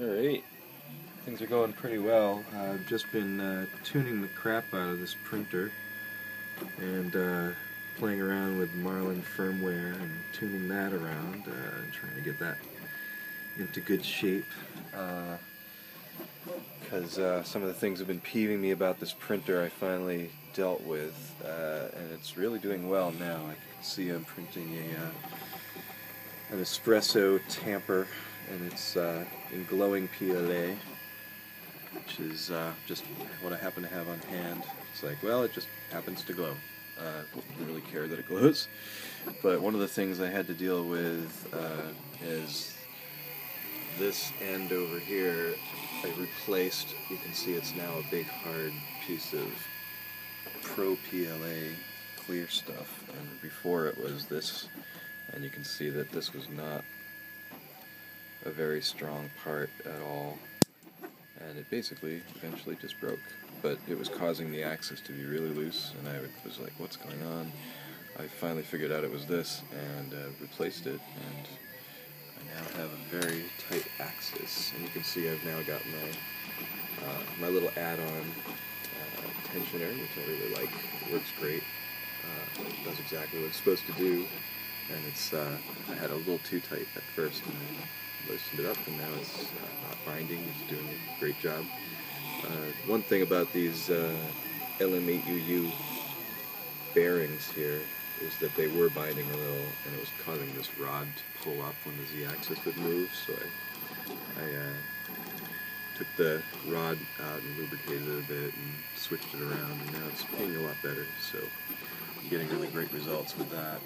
Alright, things are going pretty well. I've just been tuning the crap out of this printer and playing around with Marlin firmware and tuning that around and trying to get that into good shape. Because some of the things have been peeving me about this printer I finally dealt with, and it's really doing well now. I can see I'm printing an espresso tamper, and it's in glowing PLA, which is just what I happen to have on hand. It's like, well, it just happens to glow. I don't really care that it glows. But one of the things I had to deal with is this end over here. I replaced, you can see it's now a big hard piece of Pro PLA clear stuff, and before it was this, and you can see that this was not a very strong part at all, and it basically eventually just broke, but it was causing the axis to be really loose, and I was like, what's going on? I finally figured out it was this and replaced it, and I now have a very tight axis, and you can see I've now got my little add-on tensioner, which I really like. It works great. It does exactly what it's supposed to do, and it's I had a little too tight at first, and I loosened it up, and now it's not binding. It's doing a great job. One thing about these LM8UU bearings here is that they were binding a little, and it was causing this rod to pull up when the Z-axis would move, so I took the rod out and lubricated it a bit and switched it around, and now it's pinging a lot better, so I'm getting really great results with that.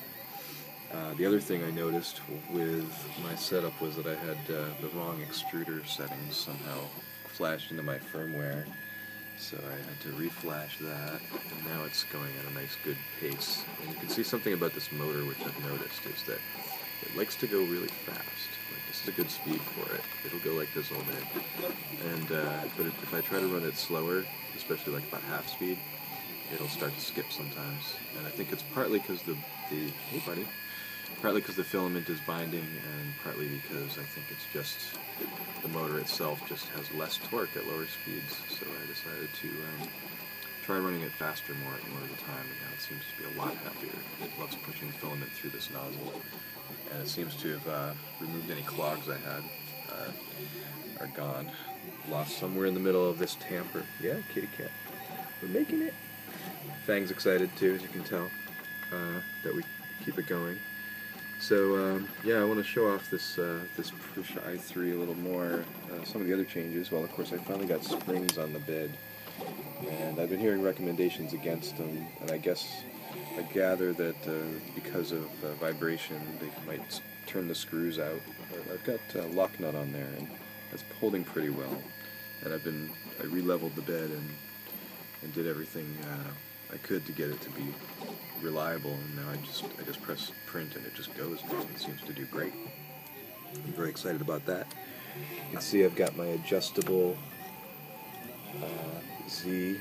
The other thing I noticed with my setup was that I had the wrong extruder settings somehow flashed into my firmware, so I had to reflash that, and now it's going at a nice good pace. And you can see something about this motor which I've noticed is that it likes to go really fast. Like, this is a good speed for it. It'll go like this all day. And but if I try to run it slower, especially like about half speed, it'll start to skip sometimes. And I think it's partly because hey buddy, partly because the filament is binding, and partly because I think it's just the motor itself just has less torque at lower speeds. So I decided to try running it faster more of the time, and now it seems to be a lot happier. It loves pushing filament through this nozzle, and it seems to have removed any clogs I had. Are gone. Lost somewhere in the middle of this tamper. Yeah, kitty cat. We're making it. Fang's excited too, as you can tell, that we keep it going. So yeah, I want to show off this Prusa i3 a little more. Some of the other changes. Well, of course, I finally got springs on the bed, and I've been hearing recommendations against them, and I gather that because of vibration, they might turn the screws out. But I've got lock nut on there, and that's holding pretty well. And I re-leveled the bed and did everything I could to get it to be reliable, and now I just press print and it just goes now. It seems to do great. I'm very excited about that. You can see I've got my adjustable Z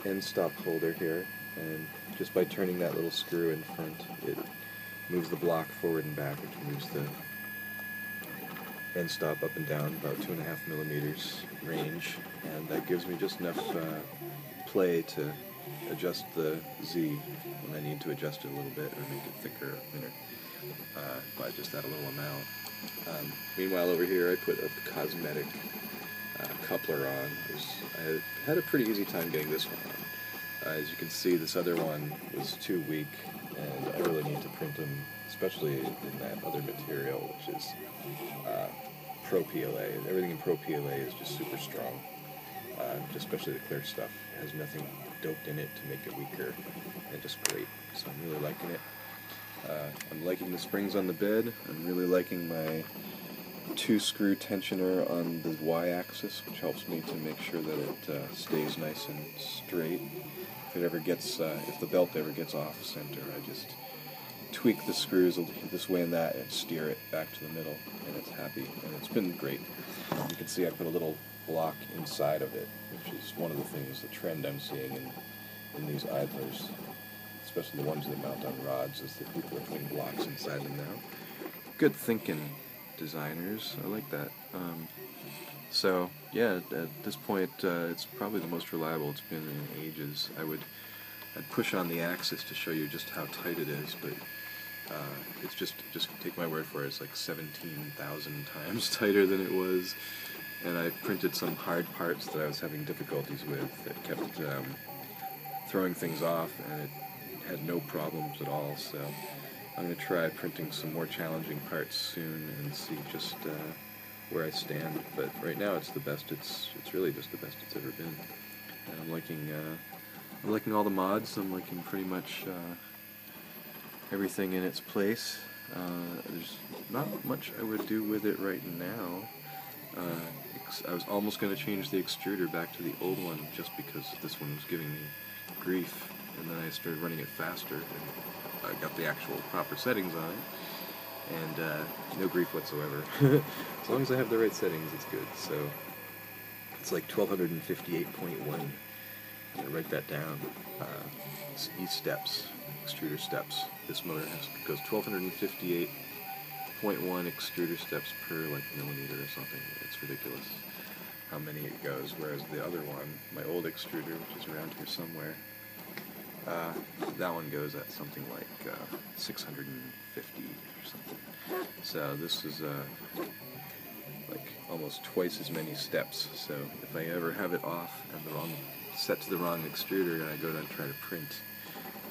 end stop holder here, and just by turning that little screw in front, it moves the block forward and back, which moves the end stop up and down about 2.5 millimeters range, and that gives me just enough play to adjust the Z when I need to adjust it a little bit or make it thicker or thinner by just that little amount. Meanwhile, over here I put a cosmetic coupler on. I had a pretty easy time getting this one on. As you can see, this other one was too weak, and I really need to print them, especially in that other material, which is Pro PLA. Everything in Pro PLA is just super strong, especially the clear stuff. It has nothing doped in it to make it weaker, and just great. So I'm really liking it. I'm liking the springs on the bed. I'm really liking my 2-screw tensioner on the y-axis, which helps me to make sure that it stays nice and straight. If the belt ever gets off center, I just tweak the screws this way and that and steer it back to the middle, and it's happy, and it's been great. You can see I put a little block inside of it, which is one of the things, the trend I'm seeing in these idlers, especially the ones that mount on rods, is that people are putting blocks inside them now. Good thinking. designers. I like that. So yeah, at this point, it's probably the most reliable it's been in ages. I'd push on the axis to show you just how tight it is, but it's just take my word for it. It's like 17,000 times tighter than it was, and I printed some hard parts that I was having difficulties with that kept throwing things off, and it had no problems at all. So I'm going to try printing some more challenging parts soon and see just where I stand. But right now it's the best. It's really just the best it's ever been. And I'm liking all the mods. I'm liking pretty much everything in its place. There's not much I would do with it right now. I was almost going to change the extruder back to the old one just because this one was giving me grief, and then I started running it faster, and I got the actual proper settings on it, and no grief whatsoever. As long as I have the right settings, it's good. So it's like 1258.1. Write that down. It's E-steps, extruder steps. This motor goes 1258.1 extruder steps per like millimeter or something. It's ridiculous how many it goes, whereas the other one, my old extruder, which is around here somewhere, that one goes at something like 650 or something. So this is like almost twice as many steps. So if I ever have it off and set to the wrong extruder and I go down and try to print,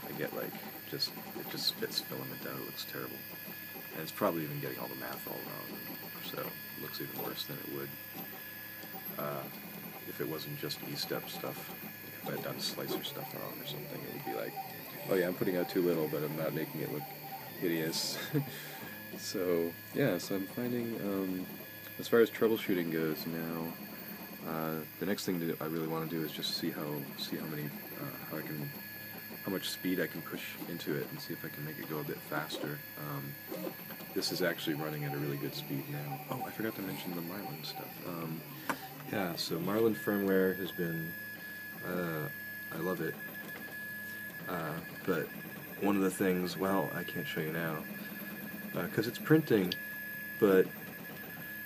I get like it just spits filament out. It looks terrible, and it's probably even getting all the math all wrong. So it looks even worse than it would if it wasn't just E-step stuff. If I had done slicer stuff wrong or something, it would be like, oh yeah, I'm putting out too little, but I'm not making it look hideous. So yeah, so I'm finding, as far as troubleshooting goes now, the next thing that I really want to do is just see how many, how much speed I can push into it and see if I can make it go a bit faster. This is actually running at a really good speed now. Oh, I forgot to mention the Marlin stuff. Yeah, so Marlin firmware has been, I love it. But one of the things, well, I can't show you now, because it's printing, but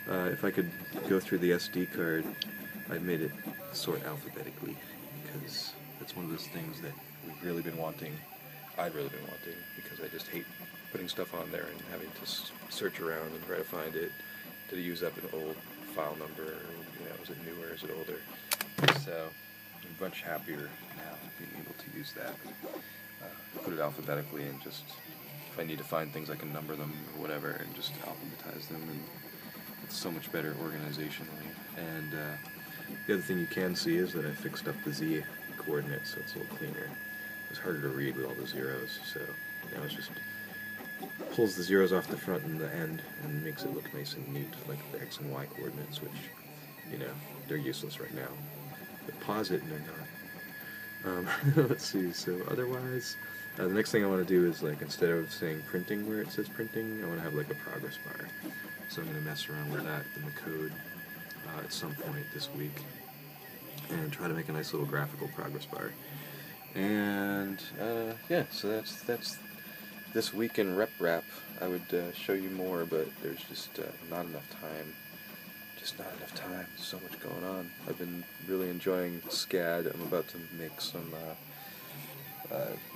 if I could go through the SD card, I made it sort alphabetically, because that's one of those things that I've really been wanting, because I just hate putting stuff on there and having to search around and try to find it. Did I use up an old file number, or, is it newer, is it older? So I'm much happier now being able to use that. Put it alphabetically, and just, if I need to find things, I can number them or whatever and just alphabetize them, and it's so much better organizationally. And the other thing you can see is that I fixed up the Z coordinates, so it's a little cleaner. It was harder to read with all the zeros, so now it's just pulls the zeros off the front and the end and makes it look nice and neat, like the X and Y coordinates, which, they're useless right now. But pause it and they're not. Let's see, so otherwise, the next thing I want to do is, like, instead of saying printing where it says printing, I want to have like a progress bar. So I'm going to mess around with that in the code at some point this week and try to make a nice little graphical progress bar. And yeah, so that's this week in rep wrap. I would show you more, but there's just not enough time. There's so much going on. I've been really enjoying SCAD. I'm about to make some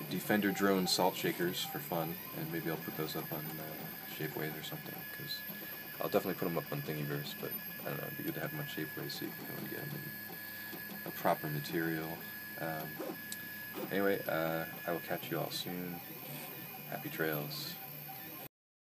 Defender drone salt shakers for fun, and maybe I'll put those up on Shapeways or something, because I'll definitely put them up on Thingiverse, but I don't know, it'd be good to have them on Shapeways so you can go and get them in a proper material. Anyway, I will catch you all soon. Happy trails.